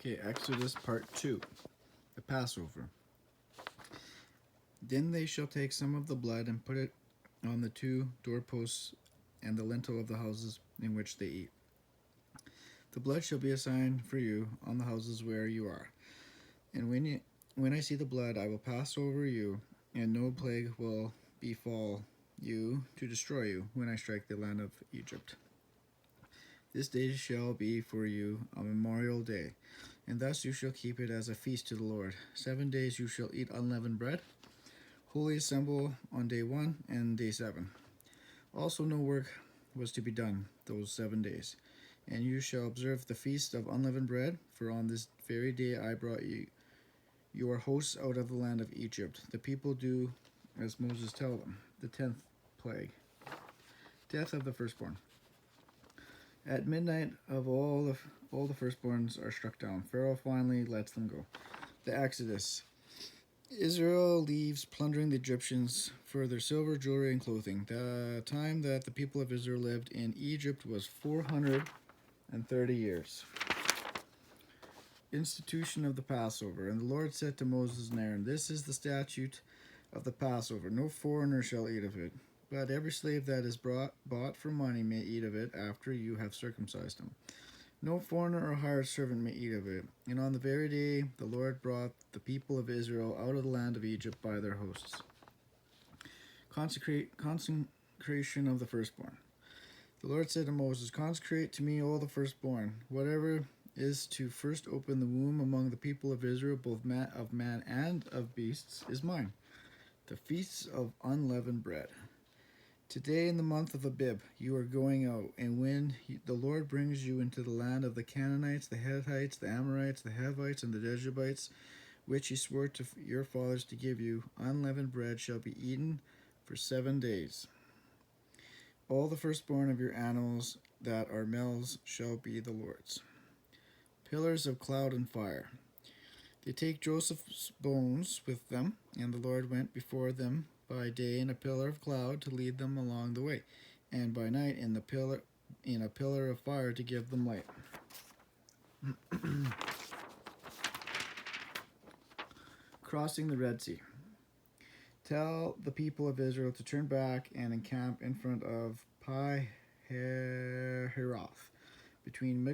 Okay, Exodus part 2, the Passover. Then they shall take some of the blood and put it on the two doorposts and the lintel of the houses in which they eat. The blood shall be a sign for you on the houses where you are. And when I see the blood, I will pass over you, and no plague will befall you to destroy you when I strike the land of Egypt. This day shall be for you a memorial day, and thus you shall keep it as a feast to the Lord. 7 days you shall eat unleavened bread. Holy assemble on day 1 and day 7. Also no work was to be done those 7 days. And you shall observe the feast of unleavened bread, for on this very day I brought you your hosts out of the land of Egypt. The people do as Moses told them. The 10th plague. Death of the firstborn. At midnight of all the firstborns are struck down. Pharaoh finally lets them go. The Exodus. Israel leaves plundering the Egyptians for their silver, jewelry, and clothing. The time that the people of Israel lived in Egypt was 430 years. Institution of the Passover. And the Lord said to Moses and Aaron, "This is the statute of the Passover. No foreigner shall eat of it. But every slave that is bought for money may eat of it after you have circumcised him. No foreigner or hired servant may eat of it. And on the very day the Lord brought the people of Israel out of the land of Egypt by their hosts." Consecration of the firstborn. The Lord said to Moses, "Consecrate to me all the firstborn. Whatever is to first open the womb among the people of Israel, both of man and of beasts, is mine. The feasts of unleavened bread. Today in the month of Abib you are going out, and when the Lord brings you into the land of the Canaanites, the Hittites, the Amorites, the Hivites, and the Jebusites, which he swore to your fathers to give you, unleavened bread shall be eaten for 7 days. All the firstborn of your animals that are males shall be the Lord's." Pillars of cloud and fire. They take Joseph's bones with them, and the Lord went before them by day in a pillar of cloud to lead them along the way, and by night in a pillar of fire to give them light. Crossing the Red Sea. Tell the people of Israel to turn back and encamp in front of Pi-Hahiroth, between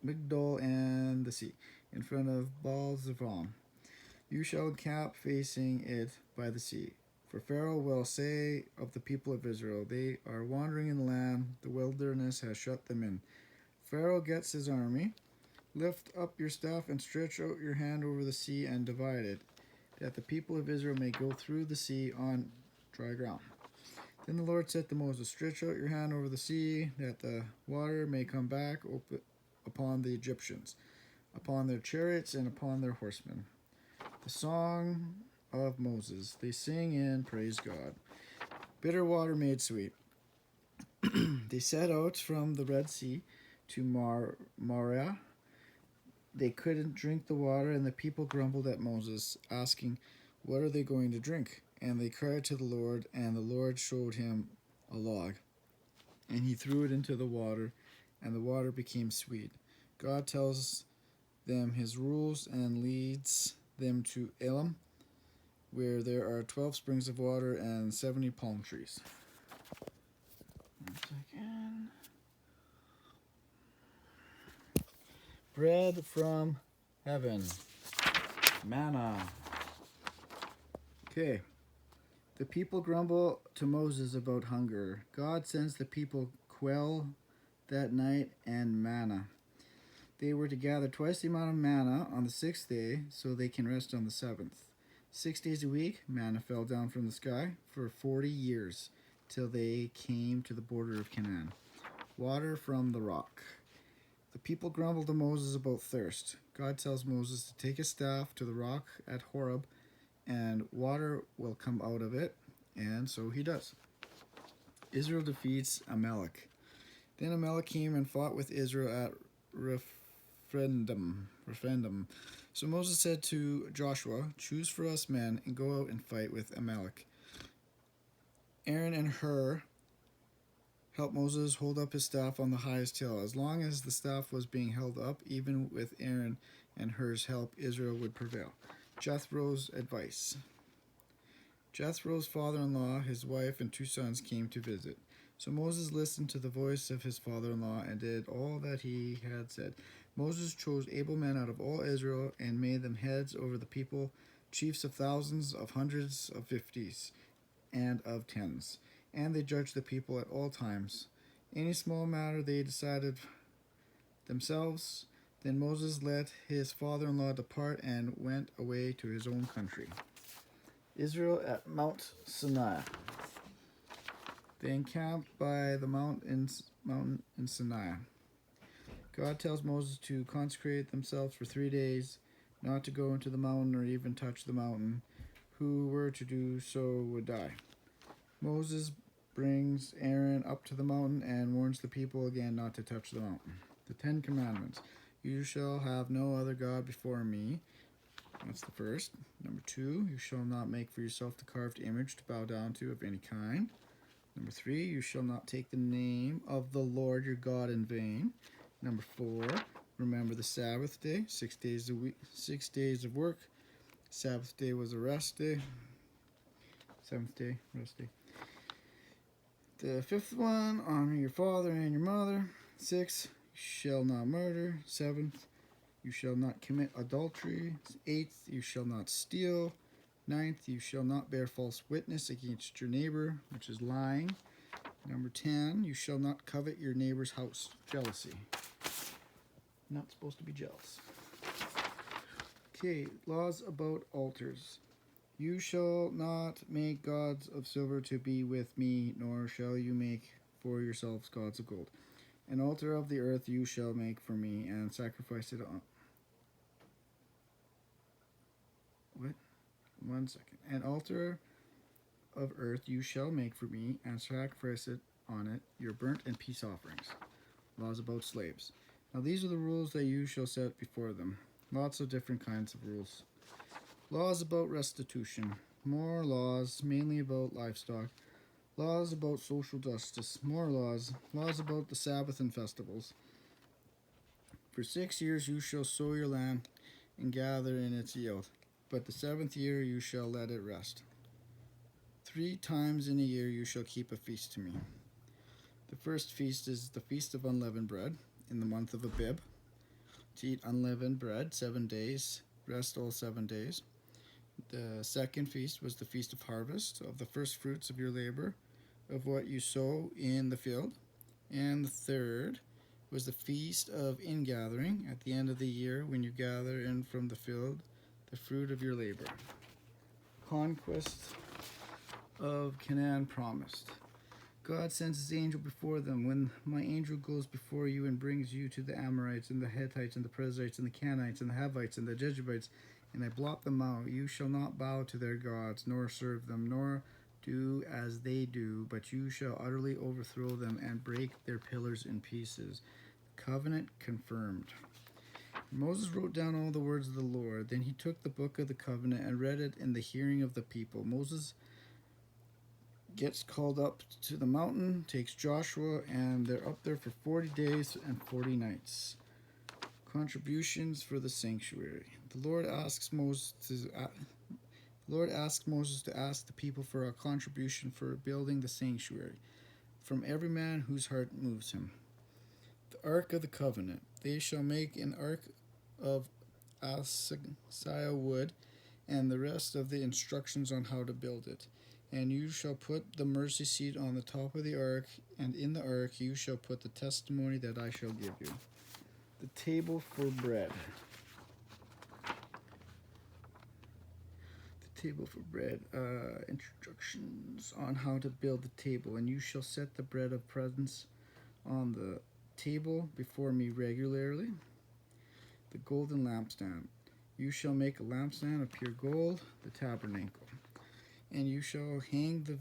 Migdol and the sea, in front of Baal-Zephon. You shall encamp facing it by the sea. For Pharaoh will say of the people of Israel, "They are wandering in the land, the wilderness has shut them in." Pharaoh gets his army. Lift up your staff and stretch out your hand over the sea and divide it, that the people of Israel may go through the sea on dry ground. Then the Lord said to Moses, "Stretch out your hand over the sea, that the water may come back upon the Egyptians, upon their chariots, and upon their horsemen." The song of Moses. They sing and praise God. Bitter water made sweet. They set out from the Red Sea to Marah. They couldn't drink the water, and the people grumbled at Moses, asking, "What are they going to drink?" And they cried to the Lord, and the Lord showed him a log, and he threw it into the water, and the water became sweet. God tells them his rules and leads them to Elim, where there are 12 springs of water and 70 palm trees. 1 second. Bread from heaven. Manna. Okay. The people grumble to Moses about hunger. God sends the people quail that night and manna. They were to gather twice the amount of manna on the 6th day, so they can rest on the 7th. 6 days a week, manna fell down from the sky for 40 years, till they came to the border of Canaan. Water from the rock. The people grumbled to Moses about thirst. God tells Moses to take his staff to the rock at Horeb, and water will come out of it, and so he does. Israel defeats Amalek. Then Amalek came and fought with Israel at Rephidim. So Moses said to Joshua, "Choose for us men and go out and fight with Amalek." Aaron and Hur helped Moses hold up his staff on the highest hill. As long as the staff was being held up, even with Aaron and Hur's help, Israel would prevail. Jethro's advice. Jethro's father-in-law, his wife, and 2 sons came to visit. So Moses listened to the voice of his father-in-law and did all that he had said. Moses chose able men out of all Israel and made them heads over the people, chiefs of thousands, of hundreds, of fifties, and of tens. And they judged the people at all times. Any small matter they decided themselves. Then Moses let his father-in-law depart and went away to his own country. Israel at Mount Sinai. They encamped by the mountain in Sinai. God tells Moses to consecrate themselves for 3 days, not to go into the mountain or even touch the mountain. Who were to do so would die. Moses brings Aaron up to the mountain and warns the people again not to touch the mountain. The 10 Commandments. You shall have no other God before me. That's the first. Number 2, you shall not make for yourself the carved image to bow down to of any kind. Number 3, you shall not take the name of the Lord your God in vain. Number 4, remember the Sabbath day, 6 days a week, 6 days of work. Sabbath day was a rest day. 7th day, rest day. The 5th one, honor your father and your mother. 6, you shall not murder. 7th, you shall not commit adultery. 8th, you shall not steal. 9th, you shall not bear false witness against your neighbor, which is lying. Number 10, you shall not covet your neighbor's house. Jealousy. Not supposed to be jealous. Okay, laws about altars. You shall not make gods of silver to be with me, nor shall you make for yourselves gods of gold. An altar of the earth you shall make for me, and sacrifice it on... What? 1 second. An altar of earth you shall make for me, and sacrifice it on it your burnt and peace offerings. Laws about slaves. Now these are the rules that you shall set before them. Lots of different kinds of rules. Laws about restitution. More laws, mainly about livestock. Laws about social justice. More laws. Laws about the Sabbath and festivals. For 6 years you shall sow your land and gather in its yield, but the 7th year you shall let it rest. 3 times in a year you shall keep a feast to me. The first feast is the Feast of Unleavened Bread in the month of Abib. To eat unleavened bread 7 days, rest all 7 days. The second feast was the Feast of Harvest, of the first fruits of your labor, of what you sow in the field. And the third was the Feast of Ingathering, at the end of the year when you gather in from the field the fruit of your labor. Conquest of Canaan promised. God sends his angel before them. When my angel goes before you and brings you to the Amorites and the Hittites and the Perizzites and the Canaanites and the Hivites and the Jebusites, and I blot them out, you shall not bow to their gods, nor serve them, nor do as they do, but you shall utterly overthrow them and break their pillars in pieces. Covenant confirmed. Moses wrote down all the words of the Lord. Then he took the book of the covenant and read it in the hearing of the people. Moses gets called up to the mountain, takes Joshua, and they're up there for 40 days and 40 nights. Contributions for the sanctuary. The Lord asks Moses to ask the people for a contribution for building the sanctuary, from every man whose heart moves him. The Ark of the Covenant. They shall make an ark of acacia wood, and the rest of the instructions on how to build it. And you shall put the mercy seat on the top of the ark, and in the ark you shall put the testimony that I shall give you. The table for bread. The table for bread. Instructions on how to build the table. And you shall set the bread of presence on the table before me regularly. The golden lampstand. You shall make a lampstand of pure gold, the tabernacle. And you shall hang the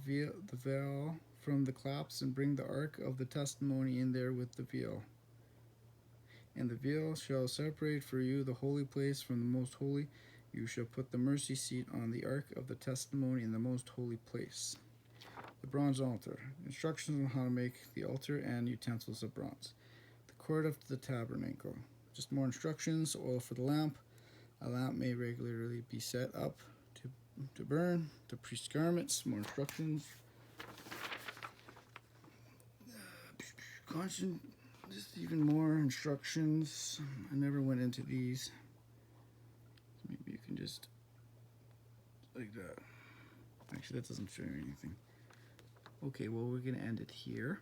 veil from the claps and bring the ark of the testimony in there with the veil. And the veil shall separate for you the holy place from the most holy. You shall put the mercy seat on the ark of the testimony in the most holy place. The bronze altar. Instructions on how to make the altar and utensils of bronze. The court of the tabernacle. Just more instructions. Oil for the lamp. A lamp may regularly be set up to burn. The priest's garments. More instructions. Constant. Just even more instructions. I never went into these. Maybe you can just like that. Actually, that doesn't show you anything. Okay, well, we're going to end it here.